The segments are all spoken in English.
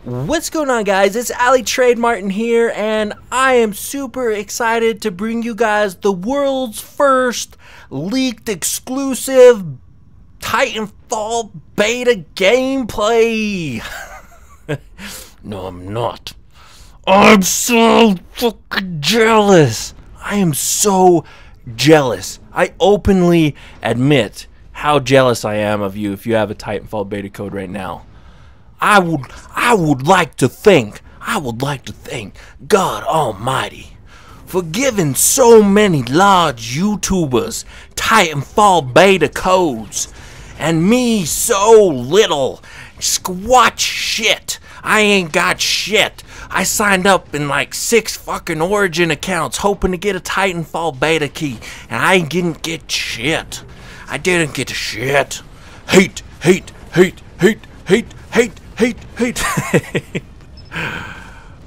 What's going on, guys? It's AliTradeMarTn here, and I am super excited to bring you guys the world's first leaked exclusive Titanfall beta gameplay. No, I'm not. I'm so fucking jealous. I am so jealous. I openly admit how jealous I am of you if you have a Titanfall beta code right now. I would like to thank God Almighty for giving so many large YouTubers Titanfall beta codes, and me so little squat shit. I ain't got shit. I signed up in like 6 fucking Origin accounts hoping to get a Titanfall beta key, and I didn't get shit. I didn't get shit. Hate.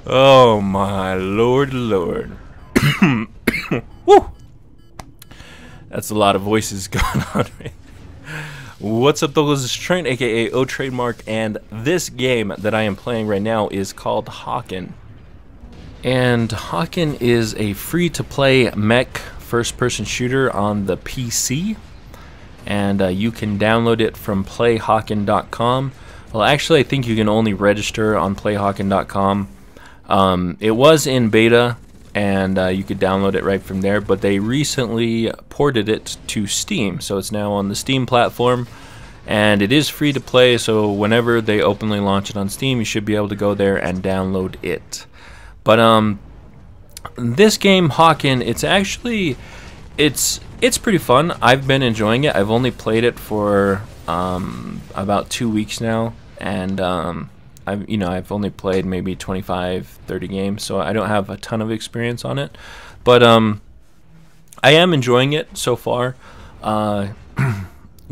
Oh my lord. Woo! That's a lot of voices going on. What's up, though? This is Trent, aka oTradeMark, and this game that I am playing right now is called Hawken. And Hawken is a free-to-play mech first-person shooter on the PC, and you can download it from playhawken.com. Well, actually, I think you can only register on playhawken.com. It was in beta, and you could download it right from there, but they recently ported it to Steam, so it's now on the Steam platform, and it is free to play, so whenever they openly launch it on Steam, you should be able to go there and download it. But this game, Hawken, it's pretty fun. I've been enjoying it. I've only played it for about 2 weeks now, and I've only played maybe 25-30 games, so I don't have a ton of experience on it, but I am enjoying it so far.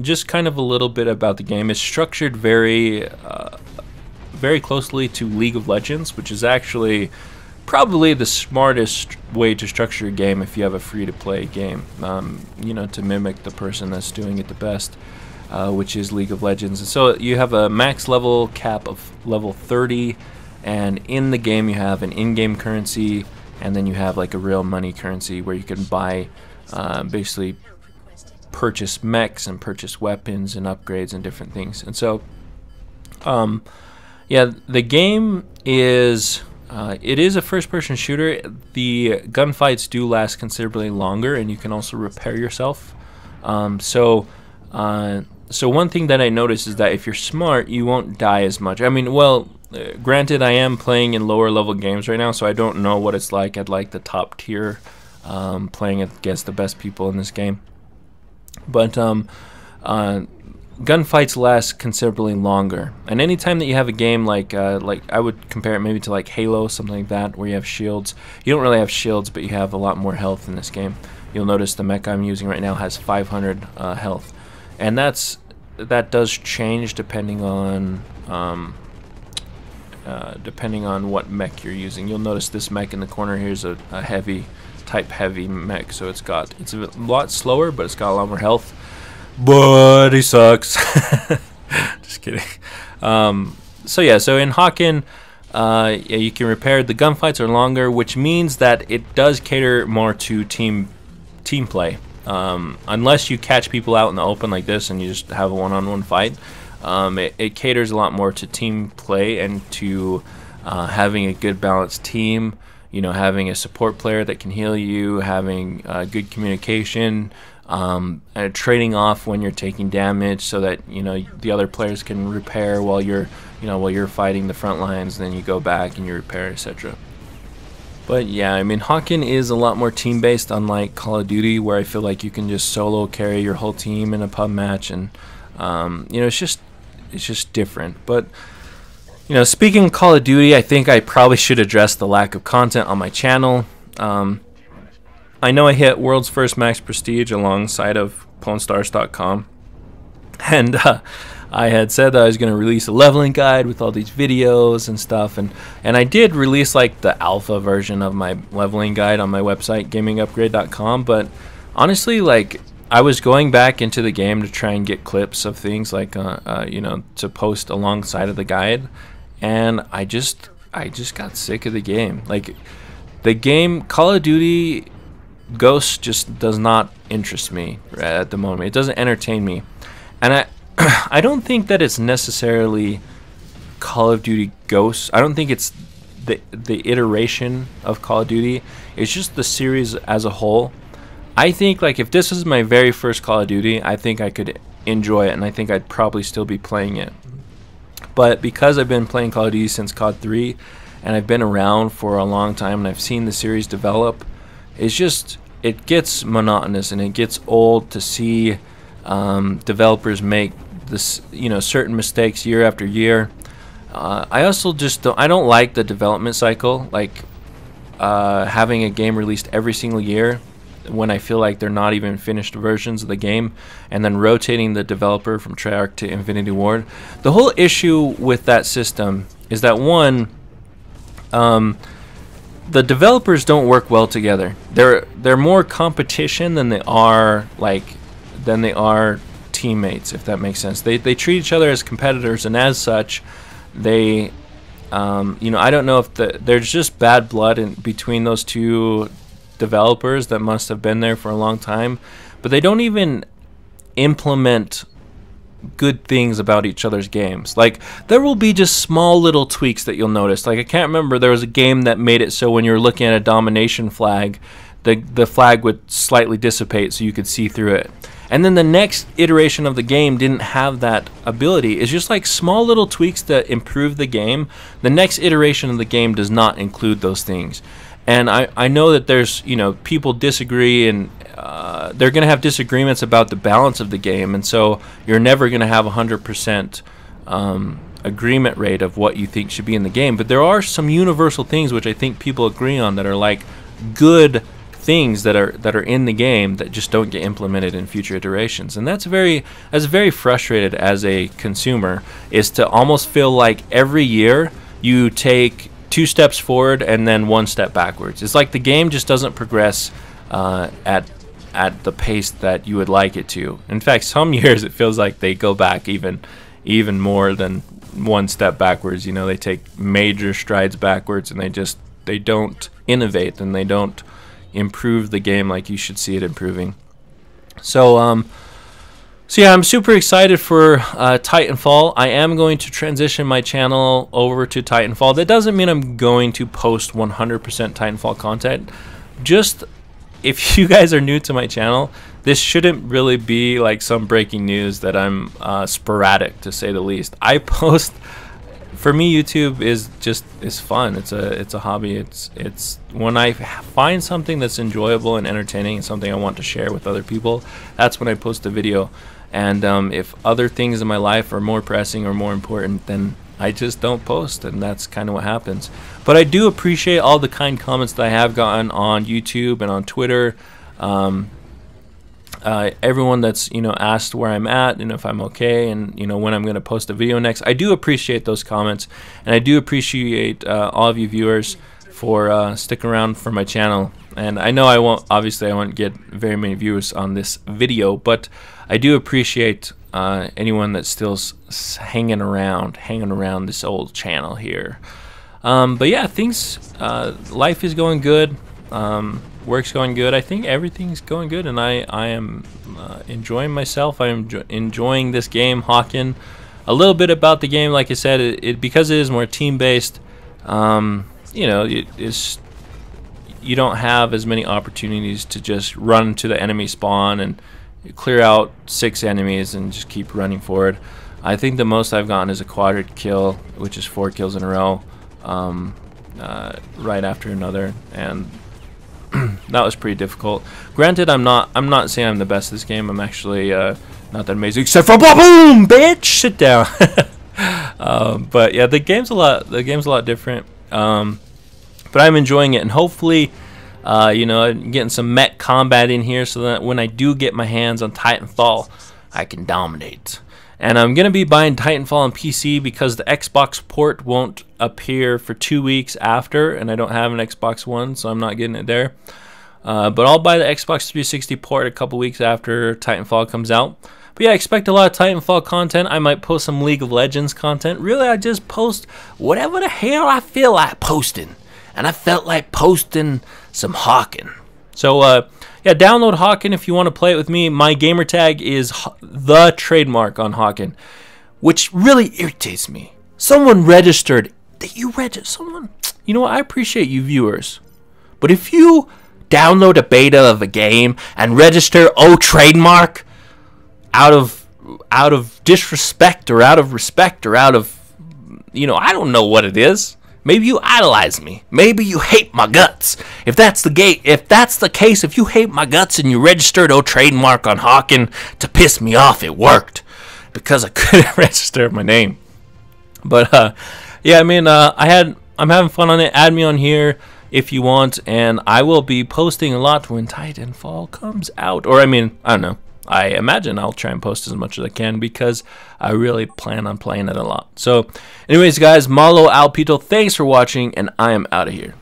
Just kind of a little bit about the game. It's structured very closely to League of Legends, which is actually probably the smartest way to structure a game if you have a free-to-play game, to mimic the person that's doing it the best, which is League of Legends. And so you have a max level cap of level 30, and in the game you have an in-game currency, and then you have like a real money currency where you can buy, basically purchase mechs and purchase weapons and upgrades and different things. And so yeah, the game is it is a first-person shooter. The gunfights do last considerably longer, and you can also repair yourself. So one thing that I noticed is that if you're smart, you won't die as much. I mean, well, granted, I am playing in lower level games right now, so I don't know what it's like at like the top tier, playing against the best people in this game. But gunfights last considerably longer, and anytime that you have a game like I would compare it maybe to like Halo, something like that, where you have shields. You don't really have shields, but you have a lot more health in this game. You'll notice the mech I'm using right now has 500 health, and that does change depending on what mech you're using. You'll notice this mech in the corner here is a heavy mech, so it's a lot slower, but it's got a lot more health. But he sucks. Just kidding. So yeah, so in Hawken, yeah, you can repair. The gunfights are longer, which means that it does cater more to team play. Unless you catch people out in the open like this and you just have a one-on-one fight, it caters a lot more to team play and to having a good balanced team. Having a support player that can heal you, having good communication, trading off when you're taking damage, so that the other players can repair while you're fighting the front lines. Then you go back and you repair, etc. But yeah, I mean, Hawken is a lot more team-based, unlike Call of Duty, where I feel like you can just solo carry your whole team in a pub match, and it's just different. But speaking of Call of Duty, I think I probably should address the lack of content on my channel. I know I hit world's first max prestige alongside of PwnStars.com, and I had said that I was going to release a leveling guide with all these videos and stuff, and I did release like the alpha version of my leveling guide on my website, gamingupgrade.com, but honestly, like, I was going back into the game to try and get clips of things like to post alongside of the guide, and I just got sick of the game. Like, the game Call of Duty Ghosts just does not interest me at the moment. It doesn't entertain me, and I don't think that it's necessarily Call of Duty Ghosts. I don't think it's the iteration of Call of Duty. It's just the series as a whole. I think, like, if this was my very first Call of Duty, I think I could enjoy it, and I think I'd probably still be playing it. But because I've been playing Call of Duty since COD 3, and I've been around for a long time, and I've seen the series develop, it gets monotonous, and it gets old to see developers make this, certain mistakes year after year. I also just don't like the development cycle, like having a game released every single year when I feel like they're not even finished versions of the game, and then rotating the developer from Treyarch to Infinity Ward. The whole issue with that system is that, one, the developers don't work well together. They're more competition than they are teammates, if that makes sense. They treat each other as competitors, and as such, they I don't know if there's just bad blood between those two developers that must have been there for a long time, but they don't even implement good things about each other's games. Like, there will be just small little tweaks that you'll notice. Like, I can't remember, there was a game that made it so when you're looking at a domination flag, the flag would slightly dissipate so you could see through it. And then the next iteration of the game didn't have that ability. It's just like small little tweaks that improve the game. The next iteration of the game does not include those things. And I know that there's, people disagree, and they're going to have disagreements about the balance of the game, and so you're never going to have 100% agreement rate of what you think should be in the game. But there are some universal things which I think people agree on that are like good things that are in the game that just don't get implemented in future iterations. And that's very frustrated as a consumer, is to almost feel like every year you take 2 steps forward and then 1 step backwards. It's like the game just doesn't progress at the pace that you would like it to. In fact, some years it feels like they go back even more than 1 step backwards. They take major strides backwards, and they don't innovate, and they don't improve the game like you should see it improving. So yeah, I'm super excited for Titanfall. I am going to transition my channel over to Titanfall. That doesn't mean I'm going to post 100% Titanfall content. Just, if you guys are new to my channel, this shouldn't really be like some breaking news that I'm sporadic, to say the least. I post, for me, YouTube is fun. It's a hobby. It's when I find something that's enjoyable and entertaining and something I want to share with other people, that's when I post a video. And if other things in my life are more pressing or more important, then I just don't post, and that's kind of what happens. But I do appreciate all the kind comments that I have gotten on YouTube and on Twitter. Everyone that's asked where I'm at and if I'm okay, and when I'm going to post a video next. I do appreciate those comments, and I do appreciate all of you viewers for sticking around for my channel. And I know I won't get very many views on this video, but I do appreciate anyone that's still hanging around this old channel here. But yeah, life is going good. Work's going good. I think everything's going good, and I am enjoying myself. I am enjoying this game, Hawken. A little bit about the game, like I said, because it is more team-based, you don't have as many opportunities to just run to the enemy spawn and clear out 6 enemies and just keep running forward. I think the most I've gotten is a quadrat kill, which is 4 kills in a row, right after another, and that was pretty difficult. Granted, I'm not saying I'm the best at this game. I'm actually not that amazing, except for boom, bitch, sit down. But yeah, the game's a lot different. But I'm enjoying it, and hopefully, I'm getting some mech combat in here so that when I do get my hands on Titanfall, I can dominate. And I'm going to be buying Titanfall on PC because the Xbox port won't appear for 2 weeks after, and I don't have an Xbox One, so I'm not getting it there. But I'll buy the Xbox 360 port a couple weeks after Titanfall comes out. But yeah, expect a lot of Titanfall content. I might post some League of Legends content. Really, I just post whatever the hell I feel like posting. And I felt like posting some Hawken. So, yeah, download Hawken if you want to play it with me. My gamertag is the trademark on Hawken, which really irritates me. Someone registered. Someone. You know what? I appreciate you viewers. But if you download a beta of a game and register oTradeMark out of disrespect or out of respect or out of, you know, I don't know what it is. Maybe you idolize me. Maybe you hate my guts. If that's the case, if you hate my guts and you registered oTradeMark on Hawken to piss me off, it worked because I couldn't register my name. But yeah, I mean, I'm having fun on it. Add me on here if you want, and I will be posting a lot when Titanfall comes out. Or I mean, I don't know. I imagine I'll try and post as much as I can because I really plan on playing it a lot. So anyways, guys, Malo Alpito, thanks for watching, and I am out of here.